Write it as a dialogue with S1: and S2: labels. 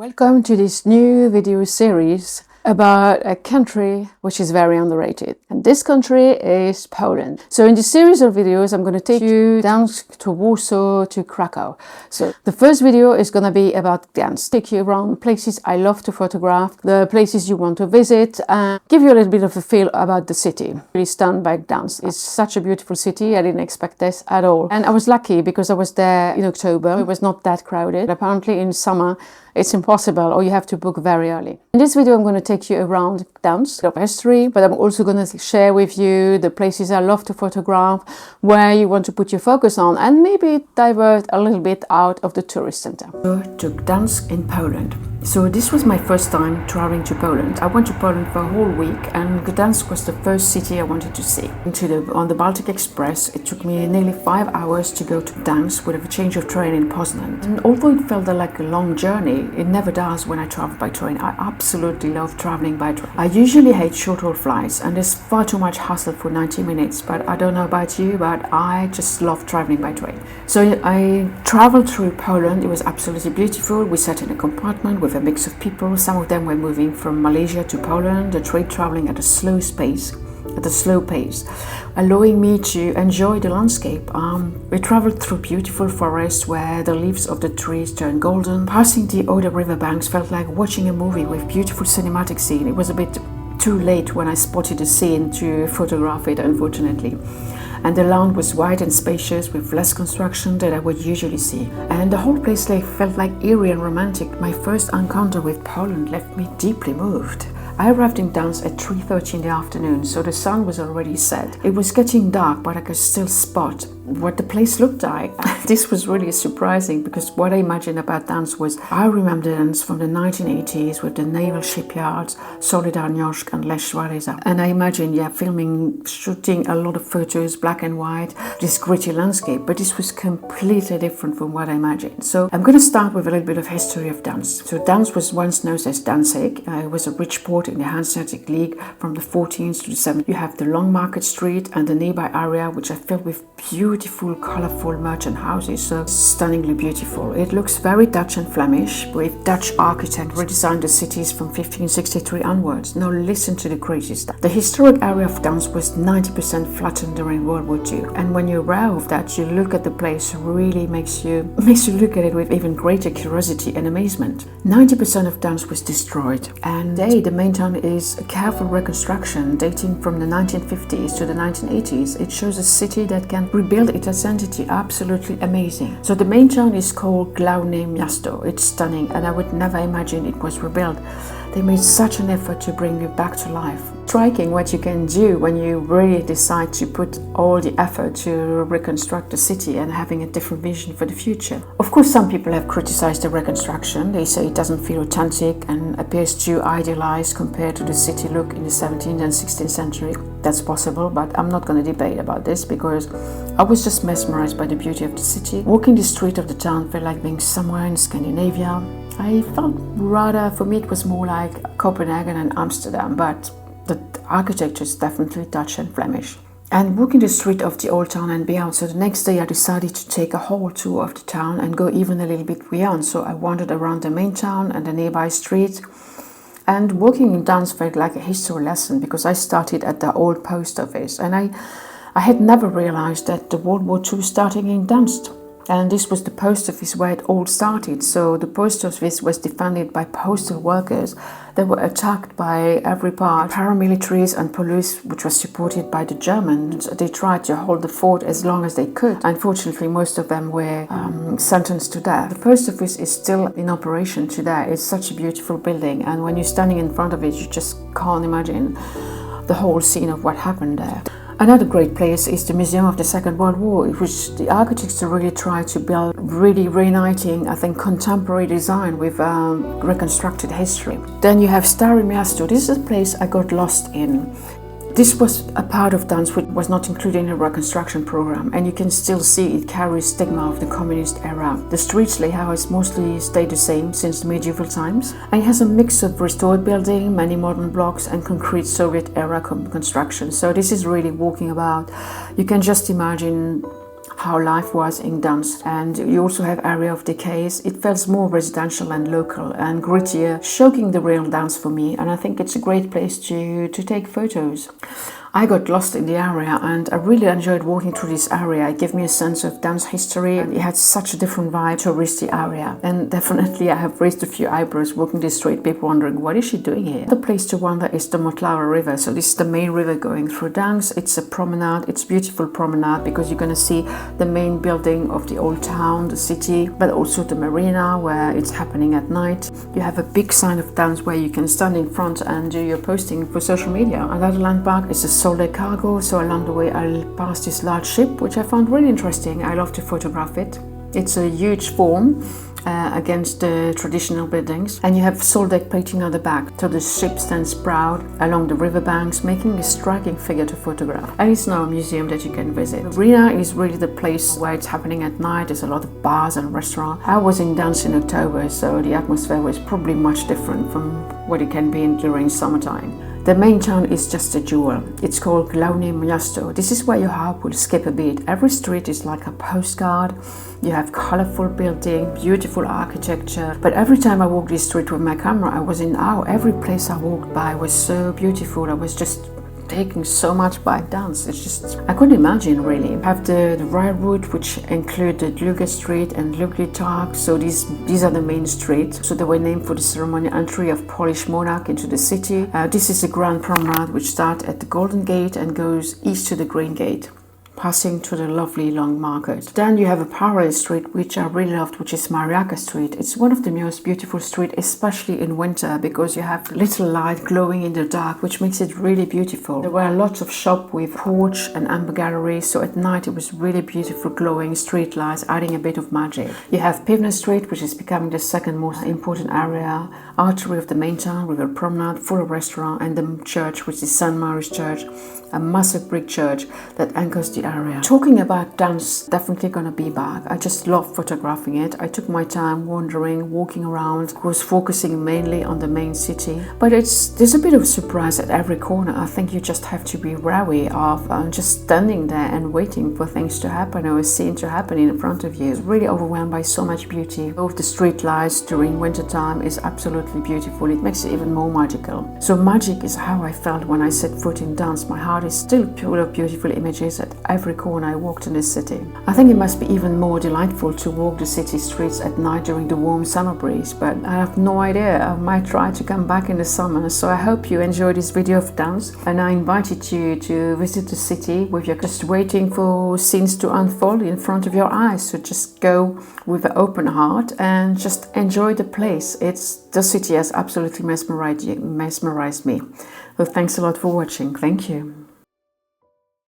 S1: Welcome to this new video series about a country which is very underrated. And this country is Poland. So in this series of videos, I'm going to take you Gdańsk to Warsaw to Krakow. So the first video is going to be about Gdańsk. Take you around places I love to photograph, the places you want to visit, and give you a little bit of a feel about the city. Really stunned by Gdańsk. It's such a beautiful city. I didn't expect this at all. And I was lucky because I was there in October. It was not that crowded. Apparently in summer, it's impossible, or you have to book very early. In this video, I'm going to take you around Gdańsk of history, but I'm also going to share with you the places I love to photograph, where you want to put your focus on, and maybe divert a little bit out of the tourist center. To Gdańsk in Poland. So this was my first time traveling to Poland. I went to Poland for a whole week, and Gdańsk was the first city I wanted to see. On the Baltic Express, it took me nearly 5 hours to go to Gdańsk with a change of train in Poznan. And although it felt like a long journey, it never does when I travel by train. I absolutely love traveling by train. I usually hate short-haul flights, and there's far too much hassle for 90 minutes, but I don't know about you, but I just love traveling by train. So I traveled through Poland. It was absolutely beautiful. We sat in a compartment with a mix of people. Some of them were moving from Malaysia to Poland, the train traveling at a slow pace, allowing me to enjoy the landscape. We traveled through beautiful forests where the leaves of the trees turned golden. Passing the Oder riverbanks felt like watching a movie with beautiful cinematic scene. It was a bit too late when I spotted a scene to photograph it, unfortunately. And the land was wide and spacious with less construction than I would usually see. And the whole place felt like eerie and romantic. My first encounter with Poland left me deeply moved. I arrived in Gdańsk at 3:30 in the afternoon, so the sun was already set. It was getting dark, but I could still spot what the place looked like. This was really surprising because what I imagined about Gdańsk was, I remember Gdańsk from the 1980s with the naval shipyards, Solidarność and Lech Wałęsa. And I imagined, shooting a lot of photos, black and white, this gritty landscape, but this was completely different from what I imagined. So I'm going to start with a little bit of history of Gdańsk. So Gdańsk was once known as Danzig. It was a rich port in the Hanseatic League from the 14th to the 17th. You have the Long Market Street and the nearby area, which are filled with beautiful, colorful merchant houses, so stunningly beautiful. It looks very Dutch and Flemish, with Dutch architects redesigned the cities from 1563 onwards. Now listen to the crazy stuff. The historic area of Gdańsk was 90% flattened during World War II, and when you're aware of that, you look at the place, really makes you look at it with even greater curiosity and amazement. 90% of Gdańsk was destroyed, and today the main town is a careful reconstruction dating from the 1950s to the 1980s. It shows a city that can rebuild its identity. Absolutely amazing. So the main town is called Główne Miasto. It's stunning, and I would never imagine it was rebuilt. They made such an effort to bring it back to life. Striking what you can do when you really decide to put all the effort to reconstruct the city and having a different vision for the future. Of course, some people have criticized the reconstruction. They say it doesn't feel authentic and appears too idealized compared to the city look in the 17th and 16th century. That's possible, but I'm not going to debate about this because I was just mesmerized by the beauty of the city. Walking the street of the town felt like being somewhere in Scandinavia. I felt for me it was more like Copenhagen and Amsterdam, but the architecture is definitely Dutch and Flemish. And walking the street of the old town and beyond, so the next day I decided to take a whole tour of the town and go even a little bit beyond. So I wandered around the main town and the nearby streets. And walking in Gdańsk felt like a history lesson because I started at the old post office, and I had never realized that the World War II started in Gdańsk. And this was the post office where it all started. So the post office was defended by postal workers. They were attacked by every part, paramilitaries and police, which was supported by the Germans. They tried to hold the fort as long as they could. Unfortunately, most of them were sentenced to death. The post office is still in operation today. It's such a beautiful building, and when you're standing in front of it, you just can't imagine the whole scene of what happened there. Another great place is the Museum of the Second World War, which the architects really tried to build, really reuniting, I think, contemporary design with reconstructed history. Then you have Stare Miasto. This is a place I got lost in. This was a part of Gdańsk which was not included in the reconstruction program, and you can still see it carries stigma of the communist era. The streets layout has mostly stayed the same since the medieval times, and it has a mix of restored building, many modern blocks, and concrete Soviet era construction. So this is really walking about. You can just imagine how life was in Gdansk. And you also have area of decays. It feels more residential and local and grittier, showing the real Gdansk for me. And I think it's a great place to take photos. I got lost in the area and I really enjoyed walking through this area. It gave me a sense of dance history and it had such a different vibe, touristy area. And definitely I have raised a few eyebrows walking the street, people wondering, what is she doing here? The place to wander is the Motława River. So this is the main river going through Gdansk. It's a promenade, it's a beautiful promenade because you're going to see the main building of the old town, the city, but also the marina where it's happening at night. You have a big sign of Gdansk where you can stand in front and do your posting for social media. Another landmark is the sold cargo, so along the way I'll pass this large ship, which I found really interesting. I love to photograph it. It's a huge form against the traditional buildings, and you have soldek painting on the back, so the ship stands proud along the riverbanks, making a striking figure to photograph. And it's now a museum that you can visit. The marina is really the place where it's happening at night. There's a lot of bars and restaurants. I was in Gdansk in October, so the atmosphere was probably much different from what it can be during summertime. The main town is just a jewel. It's called Główne Miasto. This is where your heart will skip a beat. Every street is like a postcard. You have colorful building, beautiful architecture. But every time I walked this street with my camera, I was in awe. Every place I walked by was so beautiful. I was just taking so much by Gdansk. It's just, I couldn't imagine really. I have the railroad, which include the Długi Street and Długi Targ. So these are the main streets. So they were named for the ceremonial entry of Polish monarch into the city. This is a grand promenade which starts at the Golden Gate and goes east to the Green Gate, passing to the lovely long market. Then you have a parallel street which I really loved, which is Mariacka Street. It's one of the most beautiful streets, especially in winter, because you have little light glowing in the dark, which makes it really beautiful. There were lots of shops with porch and amber galleries, so at night it was really beautiful glowing street lights, adding a bit of magic. You have Pivna Street, which is becoming the second most important area, artery of the main town, with a promenade, full of restaurant, and the church, which is St. Mary's Church, a massive brick church that anchors the area. Talking about Gdansk, definitely gonna be back. I just love photographing it. I took my time wandering, walking around, was focusing mainly on the main city. But there's a bit of a surprise at every corner. I think you just have to be wary of just standing there and waiting for things to happen or a scene to happen in front of you. It's really overwhelmed by so much beauty. Both the street lights during winter time is absolutely beautiful. It makes it even more magical. So magic is how I felt when I set foot in Gdansk. My heart is still full of beautiful images at every corner I walked in this city. I think it must be even more delightful to walk the city streets at night during the warm summer breeze, but I have no idea. I might try to come back in the summer. So I hope you enjoyed this video of Gdansk, and I invited you to visit the city with your just waiting for scenes to unfold in front of your eyes. So just go with an open heart and just enjoy the place. The city has absolutely mesmerized me. So thanks a lot for watching. Thank you.